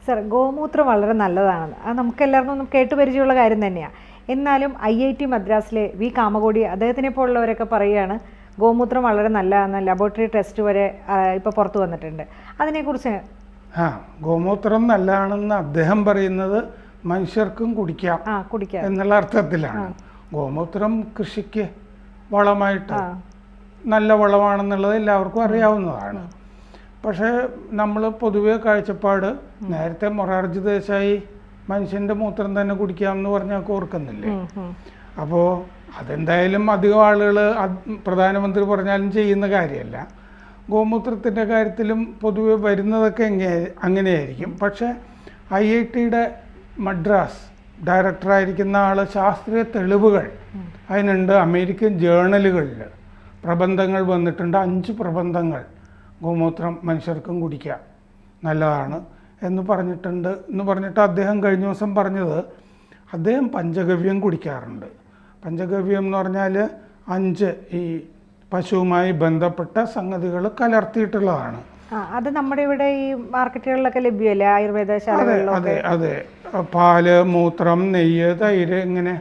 Sir, ഗോമൂത്രം വളരെ നല്ലതാണെന്ന് അത് നമുക്കെല്ലാവർക്കും കേട്ടുപരിചയമുള്ള കാര്യം തന്നെയാണ്. എന്നാലും IIT മദ്രാസിലെ വി കാമകോടി അദ്ദേഹത്തിനെ പോലുള്ളവരൊക്കെ പറയുകയാണ് ഗോമൂത്രം വളരെ നല്ലതാണ്, ലബോറട്ടറി ടെസ്റ്റ് വരെ ഇപ്പോൾ പുറത്തു വന്നിട്ടുണ്ട്. അതിനെക്കുറിച്ച് ഗോമൂത്രം നല്ലതാണെന്ന് അദ്ദേഹം പറയുന്നത് മനുഷ്യർക്കും കുടിക്കാം എന്നുള്ള അർത്ഥത്തിലാണ്. ഗോമൂത്രം കൃഷിക്ക് വളമായിട്ട് നല്ല വളമാണെന്നുള്ളത് എല്ലാവർക്കും അറിയാവുന്നതാണ്. പക്ഷേ നമ്മൾ പൊതുവെ കാഴ്ചപ്പാട്, നേരത്തെ മൊറാർജി ദേശായി മനുഷ്യൻ്റെ മൂത്രം തന്നെ കുടിക്കാമെന്ന് പറഞ്ഞാൽ ഓർക്കുന്നില്ലേ? അപ്പോൾ അതെന്തായാലും അധികം ആളുകൾ പ്രധാനമന്ത്രി പറഞ്ഞാലും ചെയ്യുന്ന കാര്യമല്ല. ഗോമൂത്രത്തിൻ്റെ കാര്യത്തിലും പൊതുവെ വരുന്നതൊക്കെ അങ്ങനെയായിരിക്കും. പക്ഷേ IITയുടെ മദ്രാസ് ഡയറക്ടറായിരിക്കുന്ന ആൾ ശാസ്ത്രീയ തെളിവുകൾ അതിനുണ്ട്. അമേരിക്കൻ ജേർണലുകളിൽ പ്രബന്ധങ്ങൾ വന്നിട്ടുണ്ട്. 5 പ്രബന്ധങ്ങൾ ഗോമൂത്രം മനുഷ്യർക്കും കുടിക്കാം, നല്ലതാണ് എന്ന് പറഞ്ഞിട്ട് അദ്ദേഹം കഴിഞ്ഞ ദിവസം പറഞ്ഞത്, അദ്ദേഹം പഞ്ചഗവ്യം കുടിക്കാറുണ്ട്. പഞ്ചഗവ്യം എന്ന് പറഞ്ഞാൽ 5 ഈ പശുവുമായി ബന്ധപ്പെട്ട സംഗതികൾ കലർത്തിയിട്ടുള്ളതാണ്. അത് നമ്മുടെ ഇവിടെ ഈ മാർക്കറ്റുകളിലൊക്കെ ലഭ്യമല്ലേ, ആയുർവേദശാലകളിലൊക്കെ? അതെ. പാല്, മൂത്രം, നെയ്യ്, തൈര്, ഇങ്ങനെ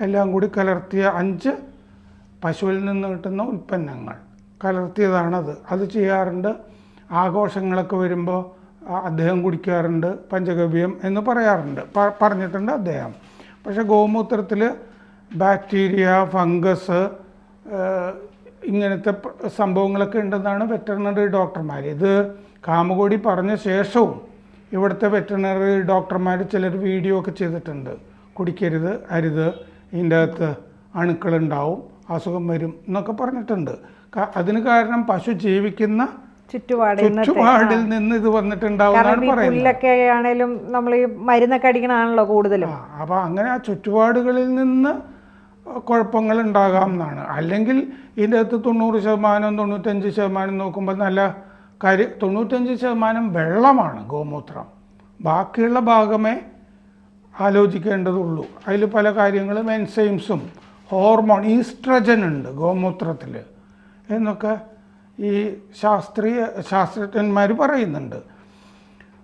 എല്ലാം കൂടി കലർത്തിയ 5 പശുവിൽ നിന്ന് കിട്ടുന്ന ഉൽപ്പന്നങ്ങൾ കലർത്തിയതാണത്. അത് ചെയ്യാറുണ്ട്. ആഘോഷങ്ങളൊക്കെ വരുമ്പോൾ അദ്ദേഹം കുടിക്കാറുണ്ട്. പഞ്ചഗവ്യം എന്ന് പറഞ്ഞിട്ടുണ്ട് അദ്ദേഹം. പക്ഷേ ഗോമൂത്രത്തിൽ ബാക്ടീരിയ, ഫംഗസ്, ഇങ്ങനത്തെ സംഭവങ്ങളൊക്കെ ഉണ്ടെന്നാണ് വെറ്ററിനറി ഡോക്ടർമാർ. ഇത് കാമകോടി പറഞ്ഞ ശേഷവും ഇവിടുത്തെ വെറ്ററിനറി ഡോക്ടർമാർ ചിലർ വീഡിയോ ഒക്കെ ചെയ്തിട്ടുണ്ട്. കുടിക്കരുത്, അരുത്, ഇതിൻ്റെ അകത്ത് അണുക്കളുണ്ടാവും, അസുഖം വരും എന്നൊക്കെ പറഞ്ഞിട്ടുണ്ട്. അതിന് കാരണം പശു ജീവിക്കുന്ന ചുറ്റുപാടിൽ നിന്ന് ഇത് വന്നിട്ടുണ്ടാവുന്നതാണ് പറയുന്നത്. നമ്മൾ ഈ മരുന്നൊക്കെ അടിക്കണാണല്ലോ കൂടുതലും. അപ്പോൾ അങ്ങനെ ആ ചുറ്റുപാടുകളിൽ നിന്ന് കുഴപ്പങ്ങൾ ഉണ്ടാകാം എന്നാണ്. അല്ലെങ്കിൽ ഇതിൻ്റെ അകത്ത് 90%, 95% നോക്കുമ്പോൾ നല്ല 95% വെള്ളമാണ് ഗോമൂത്രം. ബാക്കിയുള്ള ഭാഗമേ ആലോചിക്കേണ്ടതുള്ളൂ. അതിൽ പല കാര്യങ്ങളും എൻസൈംസും ഹോർമോൺ, ഈസ്ട്രജൻ ഉണ്ട് ഗോമൂത്രത്തിൽ എന്നൊക്കെ ഈ ശാസ്ത്രജ്ഞന്മാർ പറയുന്നുണ്ട്.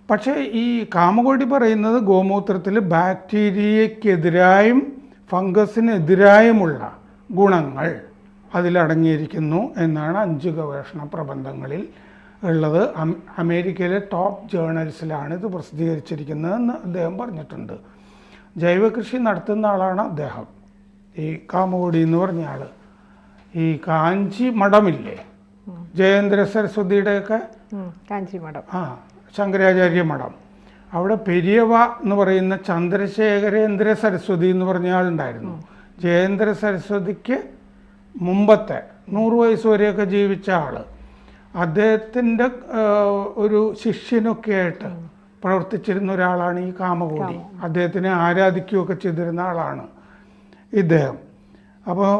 പക്ഷേ ഈ കാമകോടി പറയുന്നത് ഗോമൂത്രത്തിൽ ബാക്ടീരിയക്കെതിരായും ഫംഗസിനെതിരായുമുള്ള ഗുണങ്ങൾ അതിലടങ്ങിയിരിക്കുന്നു എന്നാണ് 5 ഗവേഷണ പ്രബന്ധങ്ങളിൽ ഉള്ളത്. അമേരിക്കയിലെ ടോപ്പ് ജേർണൽസിലാണ് ഇത് പ്രസിദ്ധീകരിച്ചിരിക്കുന്നതെന്ന് അദ്ദേഹം പറഞ്ഞിട്ടുണ്ട്. ജൈവകൃഷി നടത്തുന്ന ആളാണ് അദ്ദേഹം, ഈ കാമകോടി എന്ന് പറഞ്ഞ ആൾ. ഈ കാഞ്ചി മഠമില്ലേ, ജയേന്ദ്ര സരസ്വതിയുടെയൊക്കെ കാഞ്ചി മഠം, ശങ്കരാചാര്യ മഠം, അവിടെ പെരിയവ എന്ന് പറയുന്ന ചന്ദ്രശേഖരേന്ദ്ര സരസ്വതി എന്ന് പറഞ്ഞ ആളുണ്ടായിരുന്നു. ജയേന്ദ്ര സരസ്വതിക്ക് മുമ്പത്തെ 100 വയസ്സ് വരെയൊക്കെ ജീവിച്ച ആൾ. അദ്ദേഹത്തിൻ്റെ ഒരു ശിഷ്യനൊക്കെ ആയിട്ട് പ്രവർത്തിച്ചിരുന്ന ഒരാളാണ് ഈ കാമകോടി. അദ്ദേഹത്തിനെ ആരാധിക്കുകയൊക്കെ ചെയ്തിരുന്ന ആളാണ് ഇദ്ദേഹം. അപ്പോൾ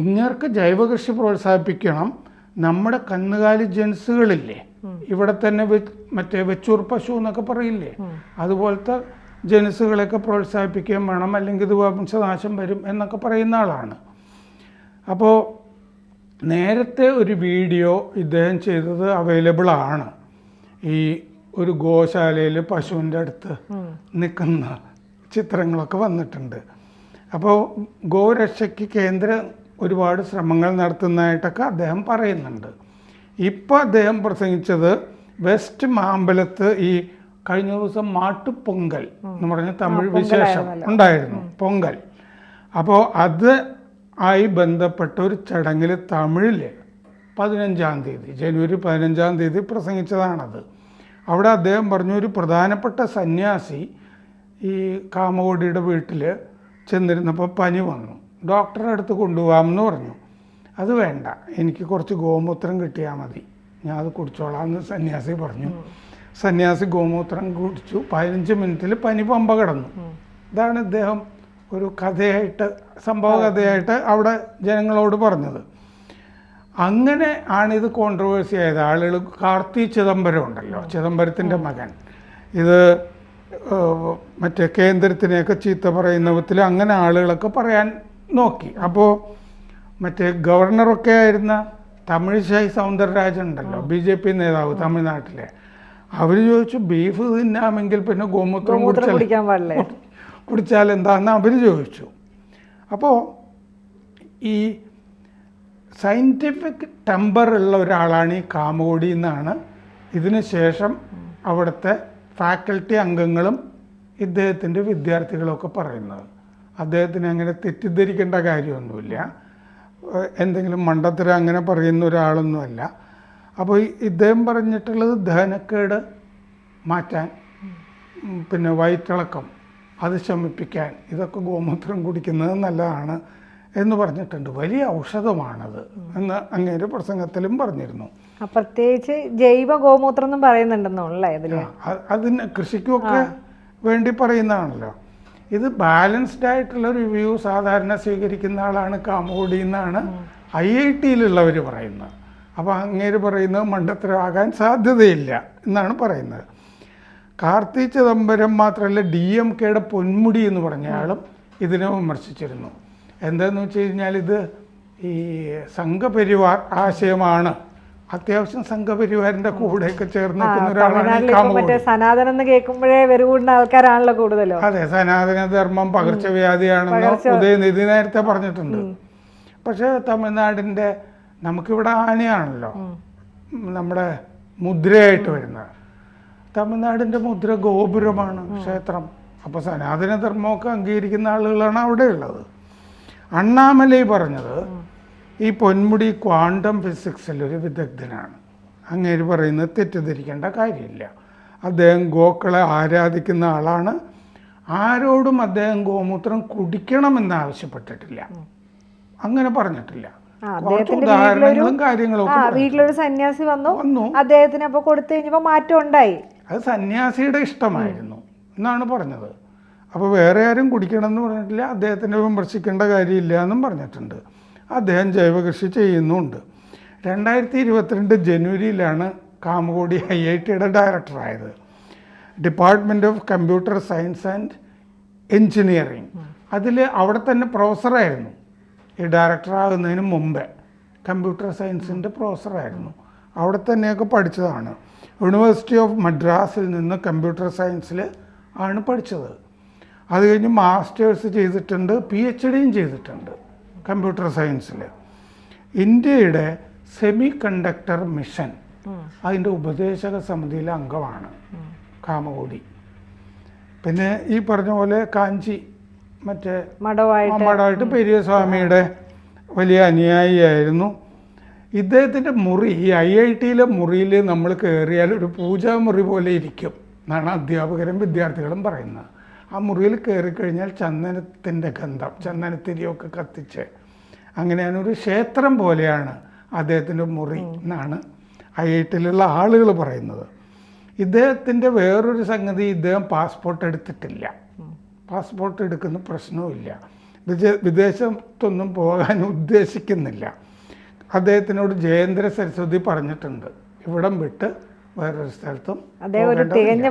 ഇങ്ങർക്ക് ജൈവകൃഷി പ്രോത്സാഹിപ്പിക്കണം. നമ്മുടെ കന്നുകാലി ജൻസുകളില്ലേ, ഇവിടെ തന്നെ മറ്റേ വെച്ചൂർ പശു എന്നൊക്കെ പറയില്ലേ, അതുപോലത്തെ ജനുസുകളെയൊക്കെ പ്രോത്സാഹിപ്പിക്കുകയും വേണം, അല്ലെങ്കിൽ ഇത് വംശനാശം വരും എന്നൊക്കെ പറയുന്ന ആളാണ്. അപ്പോൾ നേരത്തെ ഒരു വീഡിയോ ഇദ്ദേഹം ചെയ്തത് അവൈലബിൾ ആണ്. ഈ ഒരു ഗോശാലയിൽ പശുവിൻ്റെ അടുത്ത് നിൽക്കുന്ന ചിത്രങ്ങളൊക്കെ വന്നിട്ടുണ്ട്. അപ്പോൾ ഗോരക്ഷയ്ക്ക് കേന്ദ്രം ഒരുപാട് ശ്രമങ്ങൾ നടത്തുന്നതായിട്ടൊക്കെ അദ്ദേഹം പറയുന്നുണ്ട്. ഇപ്പോൾ അദ്ദേഹം പ്രസംഗിച്ചത് വെസ്റ്റ് മാമ്പലത്ത് ഈ കഴിഞ്ഞ ദിവസം മാട്ടുപൊങ്കൽ എന്ന് പറഞ്ഞ തമിഴ് വിശേഷം ഉണ്ടായിരുന്നു, പൊങ്കൽ. അപ്പോൾ അത് ആയി ബന്ധപ്പെട്ട ഒരു ചടങ്ങിൽ തമിഴിൽ 15-ാം തീയതി, ജനുവരി 15-ാം തീയതി പ്രസംഗിച്ചതാണത്. അവിടെ അദ്ദേഹം പറഞ്ഞു, ഒരു പ്രധാനപ്പെട്ട സന്യാസി ഈ കാമകോടിയുടെ വീട്ടിൽ ചെന്നിരുന്നപ്പോൾ പനി വന്നു, ഡോക്ടറെ അടുത്ത് കൊണ്ടുപോകാമെന്ന് പറഞ്ഞു. അത് വേണ്ട, എനിക്ക് കുറച്ച് ഗോമൂത്രം കിട്ടിയാൽ മതി, ഞാൻ അത് കുടിച്ചോളാം എന്ന് സന്യാസി പറഞ്ഞു. സന്യാസി ഗോമൂത്രം കുടിച്ചു. 15 മിനിറ്റിൽ പനി പമ്പ കിടന്നു. ഇതാണ് ഇദ്ദേഹം ഒരു കഥയായിട്ട്, സംഭവ കഥയായിട്ട് അവിടെ ജനങ്ങളോട് പറഞ്ഞത്. അങ്ങനെ ആണിത് കോൺട്രവേഴ്സി ആയത്. ആളുകൾ, കാർത്തി ചിദംബരം ഉണ്ടല്ലോ, ചിദംബരത്തിൻ്റെ മകൻ, ഇത് മറ്റേ കേന്ദ്രത്തിനെയൊക്കെ ചീത്ത പറയുന്ന വിധത്തിൽ അങ്ങനെ ആളുകളൊക്കെ പറയാൻ നോക്കി. അപ്പോൾ മറ്റേ ഗവർണറൊക്കെ ആയിരുന്ന തമിഴിസൈ സൗന്ദരരാജൻ ഉണ്ടല്ലോ, BJP നേതാവ് തമിഴ്നാട്ടിലെ, അവർ ചോദിച്ചു ബീഫ് തിന്നാമെങ്കിൽ പിന്നെ ഗോമൂത്രം കുടിക്കാൻ പാടില്ലേ, കുടിച്ചാൽ എന്താണെന്ന് അവർ ചോദിച്ചു. അപ്പോൾ ഈ സയൻറ്റിഫിക് ടെമ്പർ ഉള്ള ഒരാളാണ് ഈ കാമകോടി എന്നാണ് ഇതിന് ശേഷം അവിടുത്തെ ഫാക്കൽറ്റി അംഗങ്ങളും ഇദ്ദേഹത്തിൻ്റെ വിദ്യാർത്ഥികളൊക്കെ പറയുന്നത്. അദ്ദേഹത്തിന് അങ്ങനെ തെറ്റിദ്ധരിക്കേണ്ട കാര്യമൊന്നുമില്ല, എന്തെങ്കിലും മണ്ടത്തരം അങ്ങനെ പറയുന്ന ഒരാളൊന്നുമല്ല. അപ്പോൾ ഇദ്ദേഹം പറഞ്ഞിട്ടുള്ളത് ദഹനക്കേട് മാറ്റാൻ, പിന്നെ വയറ്റിളക്കം അത് ശമിപ്പിക്കാൻ ഇതൊക്കെ ഗോമൂത്രം കുടിക്കുന്നത് നല്ലതാണ് എന്ന് പറഞ്ഞിട്ടുണ്ട്. വലിയ ഔഷധമാണത് എന്ന് അങ്ങേരുടെ പ്രസംഗത്തിലും പറഞ്ഞിരുന്നു. പ്രത്യേകിച്ച് ജൈവ ഗോമൂത്രം എന്നും പറയുന്നുണ്ടെന്നുള്ളേ ഇതിൽ. അതിന് കൃഷിക്കുമൊക്കെ വേണ്ടി പറയുന്നതാണല്ലോ. ഇത് ബാലൻസ്ഡ് ആയിട്ടുള്ള റിവ്യൂ സാധാരണ സ്വീകരിക്കുന്ന ആളാണ് കാമകോടി എന്നാണ് IIT-യിലുള്ളവർ പറയുന്നത്. അപ്പോൾ അങ്ങേര് പറയുന്നത് മണ്ടത്തരമാകാൻ സാധ്യതയില്ല എന്നാണ് പറയുന്നത്. കാർത്തി ചിദംബരം മാത്രമല്ല, DMK-യുടെ പൊന്മുടി എന്ന് പറഞ്ഞയാളും ഇതിനെ വിമർശിച്ചിരുന്നു. എന്താന്ന് വെച്ച് കഴിഞ്ഞാൽ ഇത് ഈ സംഘപരിവാർ ആശയമാണ്, അത്യാവശ്യം സംഘപരിവാറിന്റെ കൂടെയൊക്കെ ചേർന്ന് നിൽക്കുന്ന ഒരാളാണ്. സനാതനം എന്ന് കേൾക്കുമ്പോഴേ വരുകൂടുന്ന ആൾക്കാരാണല്ലോ കൂടുതലോ. അതെ, സനാതനധർമ്മം പകർച്ചവ്യാധിയാണെന്ന് ഉദയനിധി നേരത്തെ പറഞ്ഞിട്ടുണ്ട്. പക്ഷേ തമിഴ്നാടിൻ്റെ നമുക്കിവിടെ ആനയാണല്ലോ നമ്മുടെ മുദ്രയായിട്ട് വരുന്നത്. തമിഴ്നാടിൻ്റെ മുദ്ര ഗോപുരമാണ്, ക്ഷേത്രം. അപ്പോൾ സനാതനധർമ്മമൊക്കെ അംഗീകരിക്കുന്ന ആളുകളാണ് അവിടെ ഉള്ളത്. അണ്ണാമലൈ പറഞ്ഞത് ഈ പൊന്മുടി ക്വാണ്ടം ഫിസിക്സിൽ ഒരു വിദഗ്ധനാണ്. അങ്ങേര് പറയുന്നത് തെറ്റിദ്ധരിക്കേണ്ട കാര്യമില്ല. അദ്ദേഹം ഗോക്കളെ ആരാധിക്കുന്ന ആളാണ്. ആരോടും അദ്ദേഹം ഗോമൂത്രം കുടിക്കണമെന്ന് ആവശ്യപ്പെട്ടിട്ടില്ല, അങ്ങനെ പറഞ്ഞിട്ടില്ല. ഉദാഹരണങ്ങളും കാര്യങ്ങളും വീട്ടിലൊരു സന്യാസി വന്നു, അദ്ദേഹത്തിന് അപ്പോൾ കൊടുത്തു കഴിഞ്ഞപ്പോൾ മാറ്റം ഉണ്ടായി. അത് സന്യാസിയുടെ ഇഷ്ടമായിരുന്നു എന്നാണ് പറഞ്ഞത്. അപ്പോൾ വേറെ ആരും കുടിക്കണം എന്ന് പറഞ്ഞിട്ടില്ല, അദ്ദേഹത്തിനെ വിമർശിക്കേണ്ട കാര്യമില്ല എന്നും പറഞ്ഞിട്ടുണ്ട്. അദ്ദേഹം ജൈവകൃഷി ചെയ്യുന്നുണ്ട്. 2022 ജനുവരിയിലാണ് കാമകോടി IIT-യുടെ ഡയറക്ടറായത്. Department of computer science and engineering, അതിൽ അവിടെ തന്നെ പ്രൊഫസറായിരുന്നു. ഈ ഡയറക്ടറാകുന്നതിന് മുമ്പേ കമ്പ്യൂട്ടർ സയൻസിൻ്റെ പ്രൊഫസറായിരുന്നു. അവിടെ തന്നെയൊക്കെ പഠിച്ചതാണ്. യൂണിവേഴ്സിറ്റി ഓഫ് മദ്രാസിൽ നിന്ന് കമ്പ്യൂട്ടർ സയൻസിൽ ആണ് പഠിച്ചത്. അത് കഴിഞ്ഞ് മാസ്റ്റേഴ്സ് ചെയ്തിട്ടുണ്ട്, PhD-യും ചെയ്തിട്ടുണ്ട് കമ്പ്യൂട്ടർ സയൻസിൽ. ഇന്ത്യയുടെ സെമി കണ്ടക്ടർ മിഷൻ അതിൻ്റെ ഉപദേശക സമിതിയിലെ അംഗമാണ് കാമകോടി. പിന്നെ ഈ പറഞ്ഞ പോലെ കാഞ്ചി മറ്റേ മഠമായിട്ട് പെരിയസ്വാമിയുടെ വലിയ അനുയായിയായിരുന്നു. ഇദ്ദേഹത്തിൻ്റെ മുറി, ഈ IIT-യിലെ മുറിയിൽ നമ്മൾ കയറിയാൽ ഒരു പൂജാമുറി പോലെ ഇരിക്കും എന്നാണ് അധ്യാപകരും വിദ്യാർത്ഥികളും പറയുന്നത്. ആ മുറിയിൽ കയറിക്കഴിഞ്ഞാൽ ചന്ദനത്തിൻ്റെ ഗന്ധം, ചന്ദനത്തിരിയൊക്കെ കത്തിച്ച്, അങ്ങനെയാണ് ഒരു ക്ഷേത്രം പോലെയാണ് അദ്ദേഹത്തിൻ്റെ മുറി എന്നാണ് IIT-യിലുള്ള ആളുകൾ പറയുന്നത്. ഇദ്ദേഹത്തിൻ്റെ വേറൊരു സംഗതി, ഇദ്ദേഹം പാസ്പോർട്ട് എടുത്തിട്ടില്ല. പാസ്പോർട്ട് എടുക്കുന്ന പ്രശ്നവുമില്ല. വിദേശത്തൊന്നും പോകാൻ ഉദ്ദേശിക്കുന്നില്ല. അദ്ദേഹത്തിനോട് ജയേന്ദ്ര സരസ്വതി പറഞ്ഞിട്ടുണ്ട്, ഇവിടം വിട്ട് വേറൊരു സ്ഥലത്തും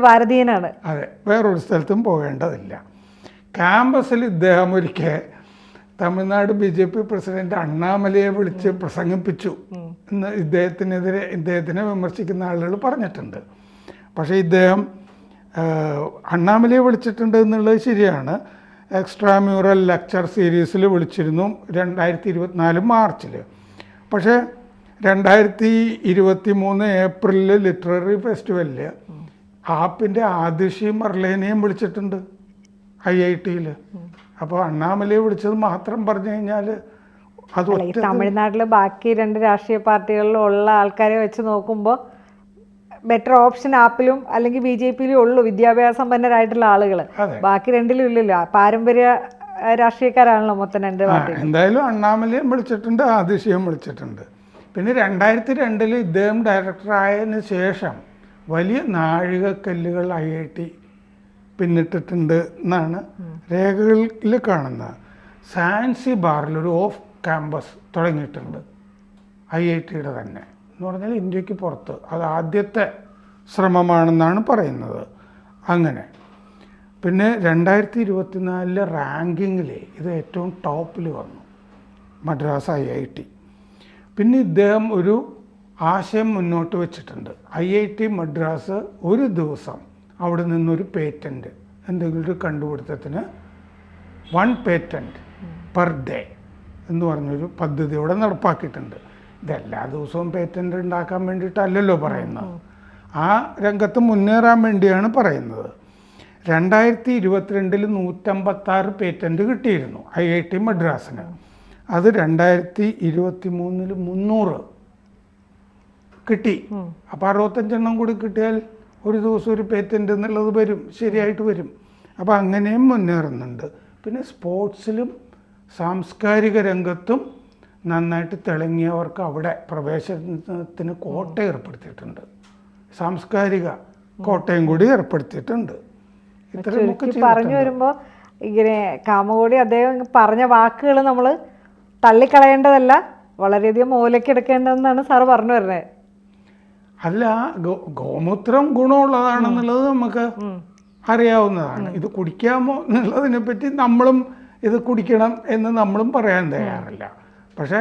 ഭാരതീയനാണ്. അതെ, വേറൊരു സ്ഥലത്തും പോകേണ്ടതില്ല. ക്യാമ്പസിൽ ഇദ്ദേഹം ഒരിക്കൽ തമിഴ്നാട് BJP പ്രസിഡന്റ് അണ്ണാമലയെ വിളിച്ച് പ്രസംഗിപ്പിച്ചു എന്ന് ഇദ്ദേഹത്തിനെ വിമർശിക്കുന്ന ആളുകൾ പറഞ്ഞിട്ടുണ്ട്. പക്ഷേ ഇദ്ദേഹം അണ്ണാമലയെ വിളിച്ചിട്ടുണ്ട് എന്നുള്ളത് ശരിയാണ്. എക്സ്ട്രാ മ്യൂറൽ ലെക്ചർ സീരീസിൽ വിളിച്ചിരുന്നു 2024 മാർച്ചിൽ. പക്ഷേ 2023 ഏപ്രിലിൽ ലിറ്റററി ഫെസ്റ്റിവലിൽ ആപ്പിൻ്റെ ആദിഷി മർലേനെയും വിളിച്ചിട്ടുണ്ട് IIT-യിൽ. അപ്പോൾ അണ്ണാമലയെ വിളിച്ചത് മാത്രം പറഞ്ഞു കഴിഞ്ഞാൽ അത് തമിഴ്നാട്ടിൽ ബാക്കി 2 രാഷ്ട്രീയ പാർട്ടികളിലും ഉള്ള ആൾക്കാരെ വെച്ച് നോക്കുമ്പോൾ ബെറ്റർ ഓപ്ഷൻ ആപ്പിലും അല്ലെങ്കിൽ BJP-യിലും ഉള്ളൂ വിദ്യാഭ്യാസമ്പന്നരായിട്ടുള്ള ആളുകൾ. ബാക്കി 2-ലും ഇല്ലല്ലോ. പാരമ്പര്യ രാഷ്ട്രീയക്കാരാണല്ലോ മൊത്തം 2 പാർട്ടി. എന്തായാലും അണ്ണാമലയും വിളിച്ചിട്ടുണ്ട്, ആദിഷിയും വിളിച്ചിട്ടുണ്ട്. പിന്നെ 2002 ഇദ്ദേഹം ഡയറക്ടറായതിനു ശേഷം വലിയ നാഴികക്കല്ലുകൾ IIT പിന്നിട്ടിട്ടുണ്ട് എന്നാണ് രേഖകളിൽ കാണുന്നത്. സാൻസിബാറിൽ ഒരു ഓഫ് ക്യാമ്പസ് തുടങ്ങിയിട്ടുണ്ട് IIT-യുടെ തന്നെ, എന്ന് പറഞ്ഞാൽ ഇന്ത്യക്ക് പുറത്ത്. അത് ആദ്യത്തെ ശ്രമമാണെന്നാണ് പറയുന്നത്. അങ്ങനെ പിന്നെ 2024 റാങ്കിങ്ങിൽ ഇത് ഏറ്റവും ടോപ്പിൽ വന്നു, മദ്രാസ് IIT. പിന്നെ ഇദ്ദേഹം ഒരു ആശയം മുന്നോട്ട് വെച്ചിട്ടുണ്ട്. IIT മദ്രാസ് ഒരു ദിവസം അവിടെ നിന്നൊരു പേറ്റൻറ്റ്, എന്തെങ്കിലും ഒരു കണ്ടുപിടുത്തത്തിന് 1 patent per day എന്ന് പറഞ്ഞൊരു പദ്ധതി അവിടെ നടപ്പാക്കിയിട്ടുണ്ട്. ഇതെല്ലാ ദിവസവും പേറ്റൻ്റ് ഉണ്ടാക്കാൻ വേണ്ടിയിട്ടല്ലല്ലോ പറയുന്നത്, ആ രംഗത്ത് മുന്നേറാൻ വേണ്ടിയാണ് പറയുന്നത്. 2022 156 പേറ്റൻറ്റ് കിട്ടിയിരുന്നു IIT മദ്രാസിന്. അത് 2023 300 കിട്ടി. അപ്പോൾ 65 കൂടി കിട്ടിയാൽ ഒരു ദിവസം ഒരു പേറ്റൻ്റ് എന്നുള്ളത് വരും, ശരിയായിട്ട് വരും. അപ്പോൾ അങ്ങനെയും മുന്നേറുന്നുണ്ട്. പിന്നെ സ്പോർട്സിലും സാംസ്കാരിക രംഗത്തും നന്നായിട്ട് തിളങ്ങിയവർക്ക് അവിടെ പ്രവേശനത്തിന് കോട്ട ഏർപ്പെടുത്തിയിട്ടുണ്ട്, സാംസ്കാരിക കോട്ടയും കൂടി ഏർപ്പെടുത്തിയിട്ടുണ്ട്. പറഞ്ഞു വരുമ്പോൾ ഇങ്ങനെ കാമകോടി അദ്ദേഹം പറഞ്ഞ വാക്കുകൾ നമ്മൾ തള്ളിക്കളയേണ്ടതല്ല, വളരെയധികം മൂലക്കെടുക്കേണ്ടതെന്നാണ് സാറ് പറഞ്ഞു വരുന്നത്. അല്ല, ഗോമൂത്രം ഗുണമുള്ളതാണെന്നുള്ളത് നമുക്ക് അറിയാവുന്നതാണ്. ഇത് കുടിക്കാമോ എന്നുള്ളതിനെ പറ്റി നമ്മളും ഇത് കുടിക്കണം എന്ന് നമ്മളും പറയാൻ തയ്യാറില്ല. പക്ഷെ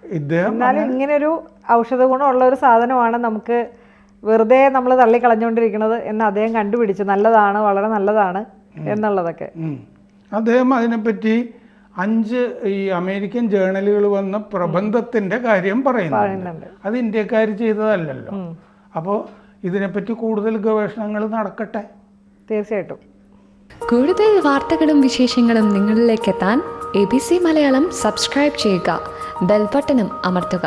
ഇദ്ദേഹം എന്നാലും ഇങ്ങനൊരു ഔഷധ ഗുണമുള്ള ഒരു സാധനമാണ് നമുക്ക് വെറുതെ നമ്മൾ തള്ളിക്കളഞ്ഞുകൊണ്ടിരിക്കുന്നത് എന്ന് അദ്ദേഹം കണ്ടുപിടിച്ചു. നല്ലതാണ്, വളരെ നല്ലതാണ് എന്നുള്ളതൊക്കെ. അദ്ദേഹം അതിനെപ്പറ്റി 5 ഈ അമേരിക്കൻ ജേണലുകൾ വന്ന പ്രബന്ധത്തിൻ്റെ കാര്യം പറയുന്നുണ്ട്. അത് ഇന്ത്യക്കാർ ചെയ്തതല്ലല്ലോ. അപ്പോൾ ഇതിനെപ്പറ്റി കൂടുതൽ ഗവേഷണങ്ങൾ നടക്കട്ടെ. തീർച്ചയായിട്ടും. കൂടുതൽ വാർത്തകളും വിശേഷങ്ങളും നിങ്ങളിലേക്ക് എത്താൻ ABC മലയാളം സബ്സ്ക്രൈബ് ചെയ്യുക, ബെൽ ബട്ടണും അമർത്തുക.